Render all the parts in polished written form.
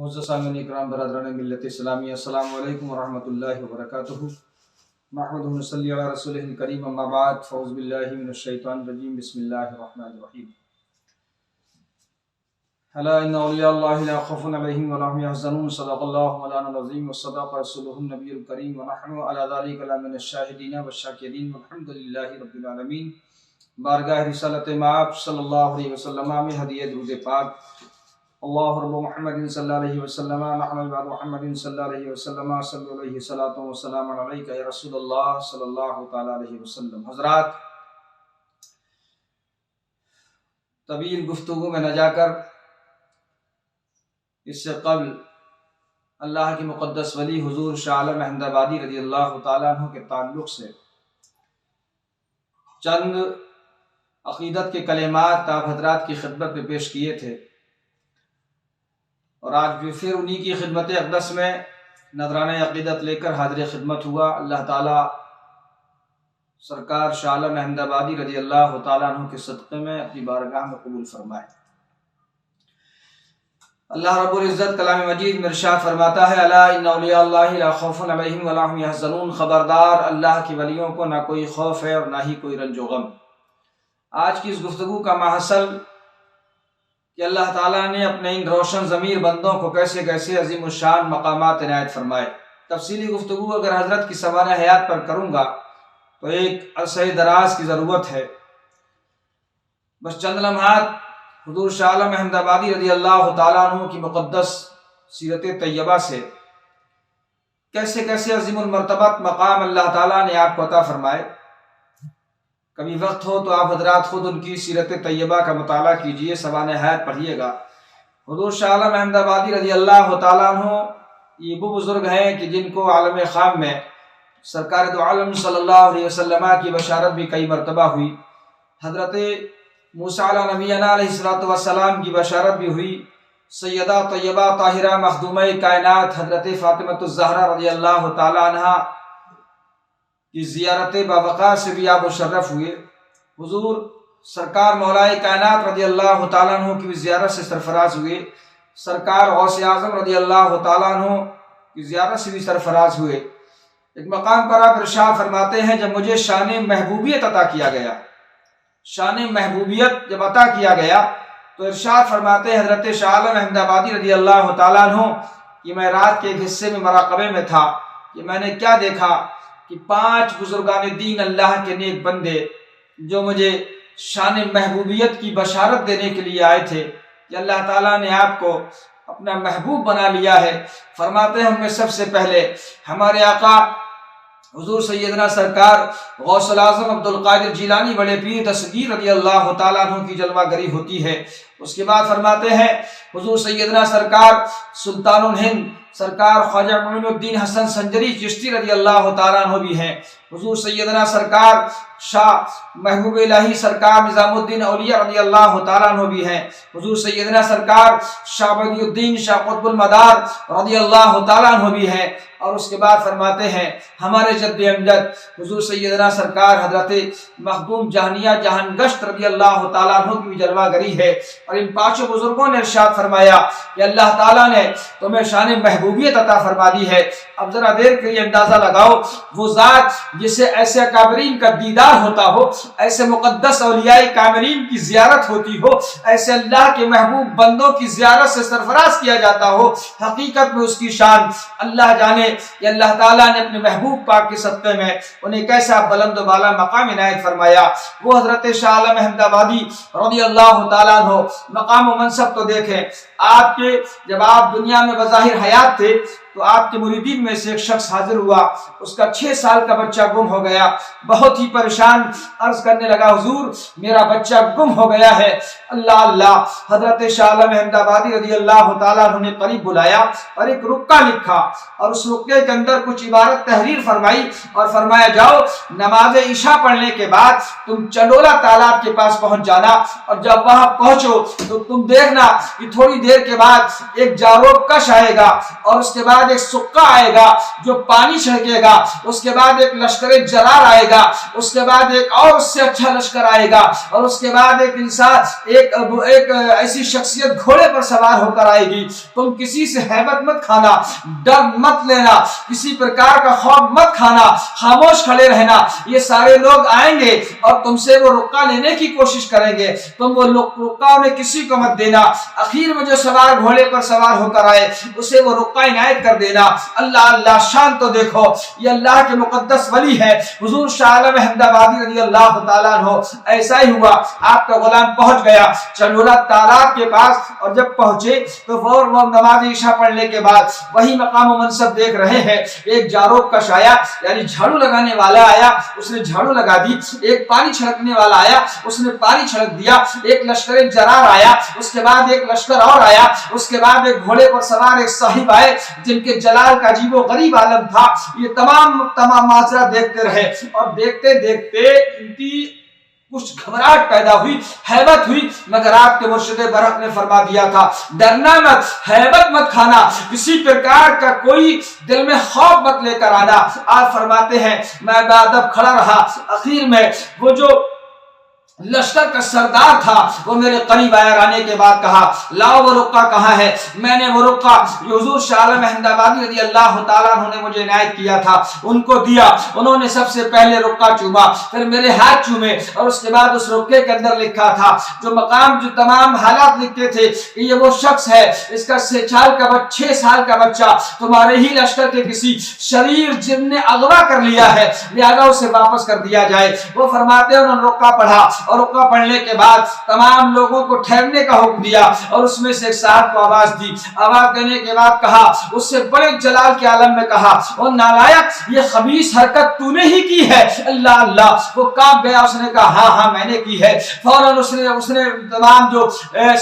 معزز سامعین اکرام برادران ملت اسلامی، السلام علیکم ورحمۃ اللہ وبرکاتہ۔ نحمدہ و نصلی علی رسولہ الکریم، اما بعد، فاعوذ باللہ من الشیطان الرجیم، بسم اللہ الرحمن الرحیم۔ الا ان اولیاء اللہ لا خوف علیہم ولا هم يحزنون، صدق اللہ مولانا العظیم وصدق رسولہ النبی الکریم، ونحن علی ذلک لمن الشاہدین والشاکرین، والحمد للہ رب العالمین۔ بارگاہ رسالت مآب صلی اللہ علیہ وسلم میں ہدیہ درود پاک، اللہ رب محمد صلی اللہ علیہ وسلم، نحن عباد محمد صلی اللہ علیہ وسلم، صلی علیہ صلاۃ و سلام علیک یا رسول اللہ صلی اللہ تعالی علیہ وسلم۔ حضرات، طویل گفتگو میں نہ جا کر اس سے قبل اللہ کی مقدس ولی حضور شاہ عالم احمد آبادی رضی اللہ تعالیٰ عنہ کے تعلق سے چند عقیدت کے کلمات آپ حضرات کی خدمت میں پیش کیے تھے، اور آج بھی پھر انہی کی خدمت اقدس میں نذرانہ عقیدت لے کر حاضر خدمت ہوا۔ اللہ تعالیٰ سرکار شاہ عالم احمد آبادی رضی اللہ تعالیٰ عنہ کے صدقے میں اپنی بارگاہ میں قبول فرمائے۔ اللہ رب العزت کلام مجید میں ارشاد فرماتا ہے، الا ان اولیاء اللہ لا خوف علیہم ولا هم يحزنون، خبردار اللہ کی ولیوں کو نہ کوئی خوف ہے اور نہ ہی کوئی رنج و غم۔ آج کی اس گفتگو کا ماحصل کہ اللہ تعالیٰ نے اپنے ان روشن ضمیر بندوں کو کیسے کیسے عظیم الشان مقامات عنایت فرمائے۔ تفصیلی گفتگو اگر حضرت کی سوانح حیات پر کروں گا تو ایک عرصہ دراز کی ضرورت ہے۔ بس چند لمحات حضور شاہ عالم احمد آبادی رضی اللہ تعالیٰ عنہ کی مقدس سیرت طیبہ سے کیسے کیسے عظیم المرتبت مقام اللہ تعالیٰ نے آپ کو عطا فرمائے۔ کبھی وقت ہو تو آپ حضرات خود ان کی سیرت طیبہ کا مطالعہ کیجئے، سوانح حیات پڑھیے گا۔ حضور شاہ عالم احمد آبادی رضی اللہ تعالیٰ عنہ یہ وہ بزرگ ہیں کہ جن کو عالم خام میں سرکار دو عالم صلی اللہ علیہ وسلم کی بشارت بھی کئی مرتبہ ہوئی۔ حضرت موسیٰ علیہ نبینا علیہ السلام کی بشارت بھی ہوئی۔ سیدہ طیبہ طاہرہ مخدومہ کائنات حضرت فاطمہ الزہرا رضی اللہ تعالیٰ عنہ کی زیارت باوقار سے بھی آپ مشرف ہوئے۔ حضور سرکار مولائے کائنات رضی اللہ تعالیٰ عنہ کی زیارت سے سرفراز ہوئے۔ سرکار غوث اعظم رضی اللہ تعالیٰ عنہ کی زیارت سے بھی سرفراز ہوئے۔ ایک مقام پر آپ ارشاد فرماتے ہیں، جب مجھے شان محبوبیت عطا کیا گیا، شان محبوبیت جب عطا کیا گیا تو ارشاد فرماتے ہیں حضرت شاہ عالم احمد آبادی رضی اللہ تعالیٰ عنہ کہ میں رات کے ایک حصے میں مراقبے میں تھا کہ میں نے کیا دیکھا کہ 5 بزرگان دین اللہ کے نیک بندے جو مجھے شان محبوبیت کی بشارت دینے کے لیے آئے تھے کہ اللہ تعالیٰ نے آپ کو اپنا محبوب بنا لیا ہے۔ فرماتے ہیں ہم میں سب سے پہلے ہمارے آقا حضور سیدنا سرکار غوث الاعظم عبد القادر جیلانی بڑے پیر دستگیر رضی اللہ تعالیٰ عنہ کی جلوہ گری ہوتی ہے۔ اس کے بعد فرماتے ہیں حضور سیدنا سرکار سلطان الہند سرکار خواجہ معین الدین حسن سنجری چشتی رضی اللہ تعالیٰ عنہ بھی ہیں۔ حضور سیدنا سرکار شاہ محبوب الہی سرکار نظام الدین اولیاء رضی اللہ تعالیٰ عنہ بھی ہیں۔ حضور سیدنا سرکار شاہ بدی الدین شاہ قطب المدار رضی اللہ تعالیٰ عنہ بھی ہیں۔ اور اس کے بعد فرماتے ہیں ہمارے جد امجد حضور سیدنا سرکار حضرت مخدوم جہانیہ جہان گشت رضی اللہ تعالیٰ عنہ کی بھی جلوہ گری ہے۔ اور ان 5 بزرگوں نے ارشاد فرمایا کہ اللہ تعالیٰ نے تمہیں شان محبوبیت عطا فرما دی ہے۔ اب ذرا دیر کے لیے اندازہ لگاؤ، وہ ذات جسے ایسے اکابرین کا دیدار ہوتا ہو، ایسے مقدس اولیاء کاملین کی زیارت ہوتی ہو، ایسے اللہ کے محبوب بندوں کی زیارت سے سرفراز کیا جاتا ہو، حقیقت میں اس کی شان اللہ جانے کہ اللہ تعالیٰ نے اپنے محبوب پاک کے صدقے میں انہیں کیسا بلند و بالا مقام عنایت فرمایا۔ وہ حضرت شاہ عالم احمد آبادی رضی اللہ تعالیٰ عنہ مقام و منصب تو دیکھیں، آپ کے جب آپ دنیا میں بظاہر حیات تھے تو آپ کے مریدین میں سے ایک شخص حاضر ہوا، اس کا 6 سال کا بچہ گم ہو گیا۔ بہت ہی پریشان عرض کرنے لگا، حضور میرا بچہ گم ہو گیا ہے۔ اللہ اللہ، حضرت شاہ عالم احمد آبادی رضی اللہ تعالیٰ عنہ نے قریب بلایا اور ایک رکہ لکھا، اور اس رکے کے اندر کچھ عبارت تحریر فرمائی اور فرمایا جاؤ نماز عشاء پڑھنے کے بعد تم چنڈولا تالاب کے پاس پہنچ جانا، اور جب وہاں پہنچو تو تم دیکھنا کہ تھوڑی دیر کے بعد ایک جاروب کش آئے گا، اور اس کے بعد بعد ایک سکا آئے گا جو پانی چھڑکے گا، اس کے بعد ایک لشکر جرار آئے گا، اس کے بعد ایک اور اس سے اچھا لشکر آئے گا، اور اس کے بعد ایک انسان ایک ایسی شخصیت گھوڑے پر سوار ہو کر آئے گی۔ تم کسی سے ہیبت مت کھانا، ڈر مت لینا، کسی پرکار کا خوف مت کھانا، خاموش کھڑے رہنا۔ یہ سارے لوگ آئیں گے اور تم سے وہ رقعہ لینے کی کوشش کریں گے، تم وہ رقعہ انہیں کسی کو مت دینا۔ اخیر میں جو سوار گھوڑے پر سوار ہو کر آئے اسے وہ رقعہ عنایت کر دینا۔ اللہ اللہ، شان تو دیکھو، یہ اللہ کے مقدس ولی ہے حضور شاہ عالم احمد آبادی رضی اللہ تعالیٰ عنہ۔ ایسا ہی ہوا، آپ کا غلام پہنچ گیا چنورا تالاب کے پاس، اور جب پہنچے تو فوراً وہ نماز عشاء پڑھنے کے بعد وہی مقام و منصب دیکھ رہے ہیں۔ ایک جاروب کش آیا، یعنی جھاڑو لگانے والا آیا، اس نے جھاڑو لگا دی۔ ایک پانی چھڑکنے والا آیا، اس نے پانی چھڑک دیا۔ ایک لشکر جرار آیا، اس کے بعد ایک لشکر اور آیا، اس کے بعد ایک گھوڑے پر سوار ایک صاحب آئے جن کے جلال کا عجیب و غریب عالم تھا۔ یہ تمام ماجرا دیکھتے رہے، اور دیکھتے دیکھتے ان کی کچھ گھبراہٹ پیدا ہوئی، ہیبت ہوئی، مگر آپ کے مرشد برحق نے فرما دیا تھا ڈرنا مت، ہیبت مت کھانا، کسی پرکار کا کوئی دل میں خوف مت لے کر آنا۔ آپ فرماتے ہیں میں بادب کھڑا رہا، اخیر میں وہ جو لشکر کا سردار تھا وہ میرے قریب آیا، آنے کے بعد کہا لاؤ وہ رقعہ کہاں ہے؟ میں نے وہ رقعہ جو حضور شاہ عالم احمد آبادی رضی اللہ تعالیٰ عنہ نے مجھے عنایت کیا تھا ان کو دیا۔ انہوں نے سب سے پہلے رقعہ چوما، پھر میرے ہاتھ چومے، اور اس کے بعد اس رقعے کے اندر لکھا تھا جو مقام، جو تمام حالات لکھتے تھے کہ یہ وہ شخص ہے، اس کا 6 سال کا بچہ تمہارے ہی لشکر کے کسی شریر جن نے اغوا کر لیا ہے، لہذا اسے واپس کر دیا جائے۔ وہ فرماتے ہیں انہوں نے رقعہ پڑھا، اور رقعہ پڑھنے کے بعد تمام لوگوں کو ٹھہرنے کا حکم دیا، اور اس میں سے ایک صاحب کو آواز دی۔ آواز دینے کے بعد کہا، اس سے بڑے جلال کے عالم میں کہا او نالائق، یہ خبیث حرکت تو نے ہی کی ہے؟ اللہ اللہ، وہ کانپ گیا، اس نے کہا ہاں ہاں میں نے کی ہے۔ فوراً اس نے تمام جو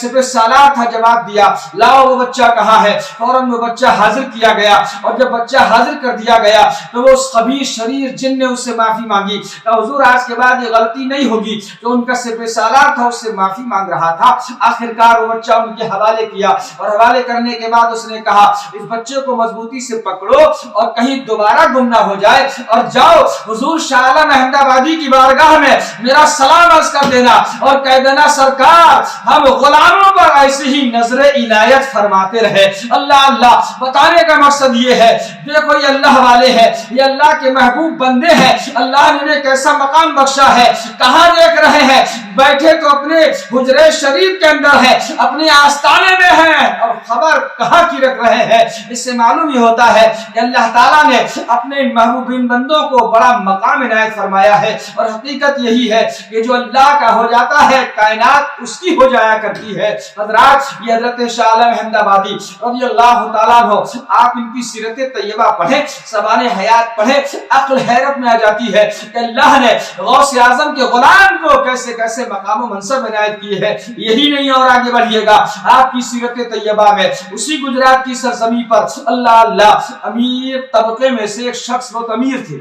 سپہ سالار تھا جواب دیا لاؤ وہ بچہ کہاں ہے؟ فوراً وہ بچہ حاضر کیا گیا، اور جب بچہ حاضر کر دیا گیا تو وہ اس خبیث شریر جن نے اس سے معافی مانگی کہ حضور آج کے بعد یہ غلطی نہیں ہوگی، جو ان کا سپہ سالار تھا اس سے معافی مانگ رہا تھا۔ آخرکار وہ بچہ ان کے حوالے کیا، اور حوالے کرنے کے بعد اس نے کہا اس بچے کو مضبوطی سے پکڑو اور کہیں دوبارہ گم نہ ہو جائے، اور جاؤ حضور شاہ عالم احمد آبادی کی بارگاہ میں میرا سلام عرض کر دینا، اور کہہ دینا سرکار ہم غلاموں پر ایسے ہی نظر عنایت فرماتے رہے۔ اللہ اللہ، بتانے کا مقصد یہ ہے دیکھو یہ اللہ والے ہیں، یہ اللہ کے محبوب بندے ہیں، اللہ نے انہیں کیسا مقام بخشا ہے۔ کہاں دیکھ رہے ہیں؟ بیٹھے تو اپنے حجرے شریف کے اندر ہے، اپنے آستانے میں ہیں، اور خبر کہاں کی رکھ رہے ہیں۔ اس سے معلوم ہی ہوتا ہے کہ اللہ تعالیٰ نے اپنے محبوبین بندوں کو بڑا مقام عنایت فرمایا ہے، اور حقیقت یہی ہے کہ جو اللہ کا ہو جاتا ہے کائنات اس کی ہو جایا کرتی ہے۔ حضرات یہ حضرت شاہ عالم احمد آبادی رضی اللہ تعالیٰ عنہ، آپ ان کی سیرت طیبہ پڑھیں، سوانح حیات پڑھیں، عقل حیرت میں آ جاتی ہے کہ اللہ نے غوث اعظم کے غلام کو کیسے کیسے مقام و منصب عنایت کیے ہیں۔ یہی نہیں اور آگے بڑھیے گا آپ کی سیرت طیبہ میں، اسی گجرات کی سرزمین پر اللہ اللہ امیر طبقے میں سے ایک شخص بہت امیر تھے،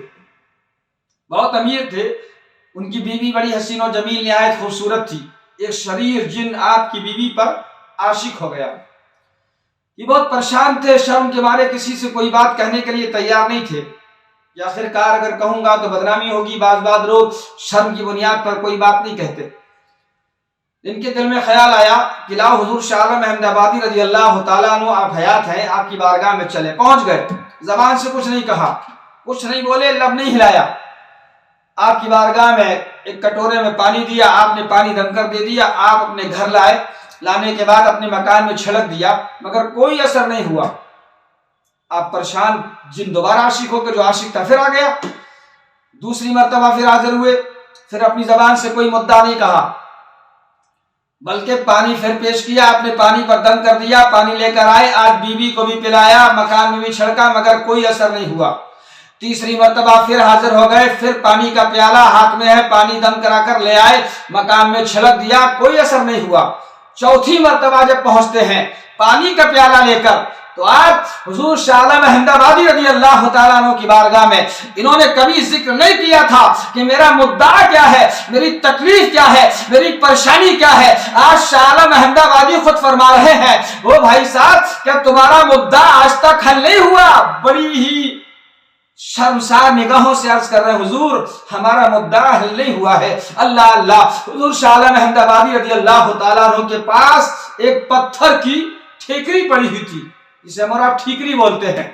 بہت امیر تھے، ان کی بیوی بڑی حسین و جمیل نہایت خوبصورت تھی۔ ایک شریر جن آپ کی بیوی پر عاشق ہو گیا، یہ بہت پریشان تھے، شرم کے مارے کسی سے کوئی بات کہنے کے لیے تیار نہیں تھے کہ آخرکار اگر کہوں گا تو بدنامی ہوگی، بعض لوگ شرم کی بنیاد پر کوئی بات نہیں کہتے۔ ان کے دل میں خیال آیا کہ لاؤ حضور شاہ عالم احمد آبادی رضی اللہ تعالیٰ عنہ آپ حیات ہیں، آپ کی بارگاہ میں چلے۔ پہنچ گئے، زبان سے کچھ نہیں کہا، کچھ نہیں بولے، لب نہیں ہلایا۔ آپ کی بارگاہ میں ایک کٹورے میں پانی دیا، آپ نے پانی دم کر دے دیا، آپ اپنے گھر لائے، لانے کے بعد اپنے مکان میں چھڑک دیا، مگر کوئی اثر نہیں ہوا۔ آپ پریشان، جن دوبارہ عاشق ہو کے جو عاشق تھا پھر آ گیا، دوسری مرتبہ پھر حاضر ہوئے، پھر اپنی زبان سے کوئی مدعا نہیں کہا، بلکہ پانی پھر پیش کیا، آپ نے پانی پر دم کر دیا، پانی لے کر آئے، آج بیوی کو بھی پلایا، مکان میں بھی چھڑکا، مگر کوئی اثر نہیں ہوا۔ تیسری مرتبہ پھر حاضر ہو گئے، پھر پانی کا پیالہ ہاتھ میں ہے، پانی دم کرا کر لے آئے، مکان میں چھڑک دیا، کوئی اثر نہیں ہوا۔ چوتھی مرتبہ جب پہنچتے ہیں پانی کا پیالہ لے کر، تو آج حضور شاہ عالم احمدآبادی رضی اللہ تعالیٰ عنہ کی بارگاہ میں انہوں نے کبھی ذکر نہیں کیا تھا کہ میرا مدعا کیا ہے، میری تکلیف کیا ہے، میری پریشانی کیا ہے۔ آج شاہ عالم احمدآبادی خود فرما رہے ہیں، وہ بھائی صاحب کیا تمہارا مدعا آج تک حل نہیں ہوا؟ بڑی ہی شرمسار نگاہوں سے عرض کر رہے ہیں، حضور ہمارا مدعا حل نہیں ہوا ہے۔ اللہ اللہ، حضور شاہ عالم احمدآبادی رضی اللہ تعالیٰ عنہ کے پاس ایک پتھر کی ٹھیکری پڑی ہوئی تھی، جسے ہم آپ ٹھیکری بولتے ہیں،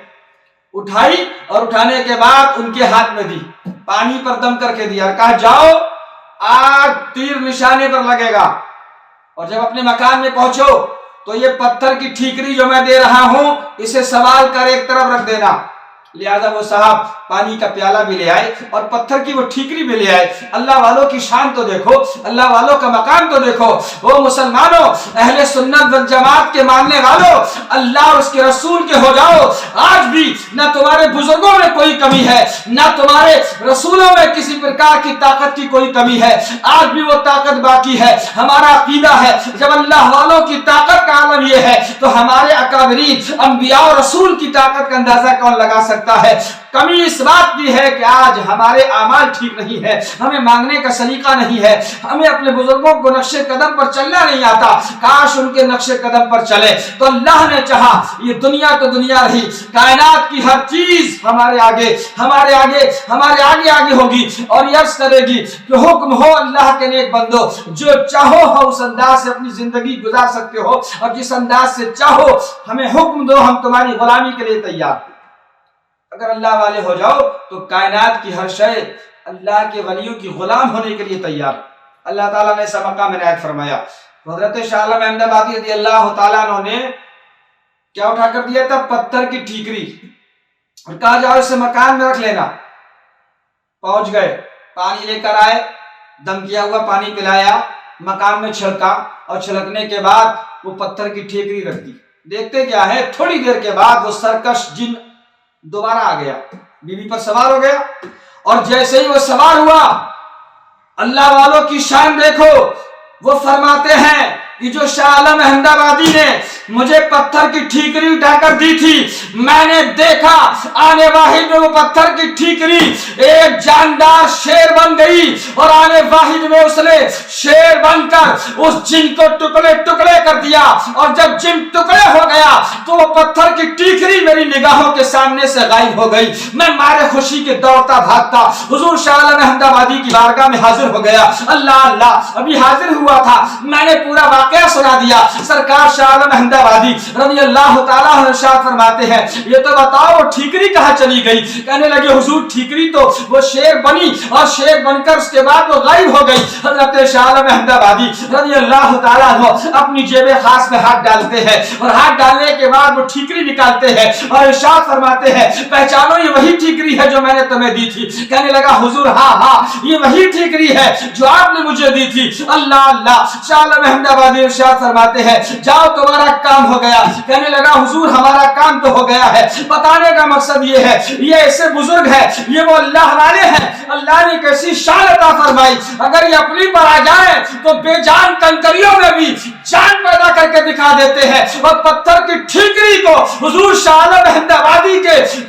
اٹھائی اور اٹھانے کے بعد ان کے ہاتھ میں دی، پانی پر دم کر کے دیا، کہا جاؤ آج تیر نشانے پر لگے گا، اور جب اپنے مکان میں پہنچو تو یہ پتھر کی ٹھیکری جو میں دے رہا ہوں اسے سوال کر ایک طرف رکھ دینا۔ لہذا وہ صاحب پانی کا پیالہ بھی لے آئے اور پتھر کی وہ ٹھیکری بھی لے آئے۔ اللہ والوں کی شان تو دیکھو، اللہ والوں کا مقام تو دیکھو۔ وہ مسلمانوں، اہل سنت والجماعت کے ماننے والوں، اللہ اور اس کے رسول کے ہو جاؤ۔ آج بھی نہ تمہارے بزرگوں میں کوئی کمی ہے، نہ تمہارے رسولوں میں کسی پرکار کی طاقت کی کوئی کمی ہے، آج بھی وہ طاقت باقی ہے۔ ہمارا عقیدہ ہے جب اللہ والوں کی طاقت کا عالم یہ ہے تو ہمارے اکابرین انبیاء اور رسول کی طاقت کا اندازہ کون لگا سکتا ہے؟ کمی اس بات کی ہے کہ آج ہمارے اعمال ٹھیک نہیں ہے، ہمیں مانگنے کا سلیقہ نہیں ہے، ہمیں اپنے بزرگوں کو نقش قدم پر چلنا نہیں آتا۔ کاش ان کے نقش قدم پر چلے تو اللہ نے چاہا یہ دنیا تو دنیا رہی، کائنات کی ہر چیز ہمارے آگے ہوگی اور یس کرے گی کہ حکم ہو اللہ کے نیک بندو، جو چاہو ہو اس انداز سے اپنی زندگی گزار سکتے ہو، اور جس انداز سے چاہو ہمیں حکم دو، ہم تمہاری غلامی کے لیے تیار۔ اگر اللہ والے ہو جاؤ تو کائنات کی ہر شے اللہ کے ولیوں کی غلام ہونے کے لیے تیار۔ اللہ تعالیٰ نے ایسا مقام عنایت فرمایا۔ حضرت شاہ عالم احمدآبادی رضی اللہ تعالیٰ عنہ نے کیا اٹھا کر دیا تھا؟ پتھر کی ٹھیکری، اور کہا جاؤ اسے مکان میں رکھ لینا۔ پہنچ گئے، پانی لے کر آئے، دم کیا ہوا پانی پلایا، مکان میں چھڑکا، اور چھڑکنے کے بعد وہ پتھر کی ٹھیکری رکھ دی۔ دیکھتے کیا ہے، تھوڑی دیر کے بعد وہ سرکش جن دوبارہ آ گیا، بیوی پر سوار ہو گیا، اور جیسے ہی وہ سوار ہوا، اللہ والوں کی شان دیکھو، وہ فرماتے ہیں کہ جو شاہ عالم احمدآبادی نے مجھے پتھر کی ٹھیکری اٹھا کر دی تھی، میں نے دیکھا آنے واحد میں وہ پتھر کی ٹھیکری ایک جاندار شیر بن گئی، اور آنے واحد میں اس نے شیر بن کر اس جن کو ٹکڑے ٹکڑے کر دیا، اور جب جن ٹکڑے ہو گیا تو وہ پتھر کی ٹھیکری میری نگاہوں کے سامنے سے غائب ہو گئی۔ میں مارے خوشی کے دوڑتا بھاگتا حضور شاہ عالم احمدآبادی کی بارگاہ میں حاضر ہو گیا۔ اللہ اللہ، ابھی حاضر ہوا تھا، میں نے پورا واقعہ سنا دیا۔ سرکار شاہ عالم احمدآبادی رضی اللہ تعالیٰ عنہ ارشاد فرماتے ہیں، یہ تو بتاؤ وہ ٹھیکری کہاں چلی گئی؟ کہنے لگے حضور ٹھیکری تو وہ شیر بنی، اور شیر بن کر اس کے بعد وہ غائب ہو گئی۔ حضرت شاہ عالم احمدآبادی رضی اللہ تعالیٰ عنہ اپنی جیب خاص میں ہاتھ ڈالتے ہیں، اور ہاتھ ڈالنے کے بعد وہ ٹھیکری نکالتے ہیں اور ارشاد فرماتے ہیں، پہچانو یہ وہی ٹھیکری ہے جو میں نے تمہیں دی تھی۔ کہنے لگا حضور ہاں یہ وہی ٹھیکری ہے جو آپ نے مجھے دی تھی۔ اللہ اللہ، شاہ عالم احمدآبادی ارشاد فرماتے ہیں، جاؤ تمہارا کام ہو گیا۔ کہنے لگا حضور ہمارا کام تو ہو گیا ہے، بتانے کا مقصد یہ ہے یہ ایسے بزرگ ہے، یہ وہ اللہ والے ہیں، اللہ نے کیسی شان عطا فرمائی، اگر یہ اپنی پر آ جائیں تو بے جان کنکریوں میں بھی جان پیدا کر کے دکھا دیتے ہیں۔ اور پتھر کی ٹھیکری کو حضور شاہ عالم احمدآبادی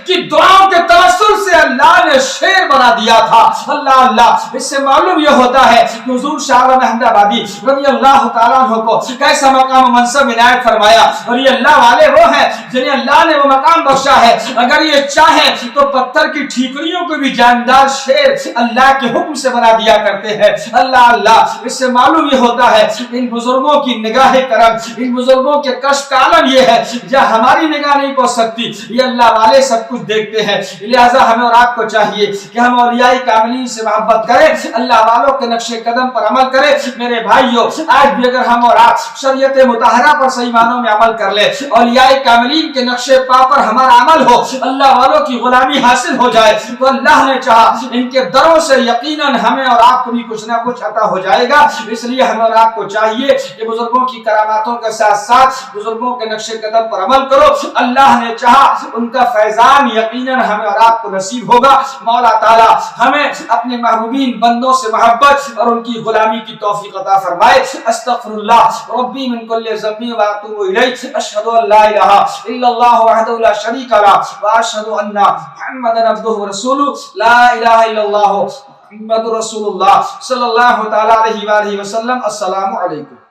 کی دعاؤں کے توسل سے اللہ نے شیر بنا دیا تھا۔ اللہ اللہ، اس سے معلوم یہ ہوتا ہے کہ حضور شاہ عالم احمدآبادی رضی اللہ تعالیٰ عنہ کو کیسا مقام و منصب عنایت فرمایا، اور یہ اللہ والے وہ ہیں جنہیں اللہ نے وہ مقام بخشا ہے، اگر یہ چاہیں تو پتھر کی ٹھیکریوں کو بھی جاندار شیر اللہ کے حکم سے بنا دیا کرتے ہیں۔ اللہ اللہ، اس سے معلوم یہ ہوتا ہے ان بزرگوں کی نگاہ کرم، ان بزرگوں کے کشف کا عالم یہ ہے جہاں ہماری نگاہ نہیں پہنچ سکتی، یہ اللہ والے سب کچھ دیکھتے ہیں۔ لہٰذا ہمیں اور آپ کو چاہیے کہ ہم اولیاء کاملین سے محبت کریں، اللہ والوں کے نقش قدم پر عمل کریں۔ میرے بھائیوں، آج بھی اگر ہم اور آپ شریعت مطہرہ پر صحیح معنوں میں عمل کر لیں، اولیاء کاملین کے نقش پا پر ہمارا عمل ہو، اللہ والوں کی غلامی حاصل ہو جائے، تو اللہ نے چاہا ان کے دروں سے یقیناً ہمیں اور آپ کو بھی کچھ نہ کچھ عطا ہو جائے گا۔ اس لیے ہمیں اور آپ کو چاہیے کہ بزرگوں بزرگوں کی کراماتوں کے ساتھ ساتھ بزرگوں کے نقش قدم پر عمل کرو. اللہ نے چاہا ان کا فیضان یقیناً ہمیں اور آپ کو نصیب ہوگا. مولا تعالی ہمیں اپنے محبوبین بندوں سے محبت اور ان کی غلامی کی توفیق عطا فرمائے. استغفر اللہ ربی من کل ذنب واتوب الیہ. اشہد ان لا الہ الا اللہ وحدہ لا شریک لہ واشہد ان محمدا عبدہ ورسولہ. لا الہ الا اللہ محمد رسول اللہ صلی اللہ تعالی علیہ وآلہ وسلم. السلام علیکم.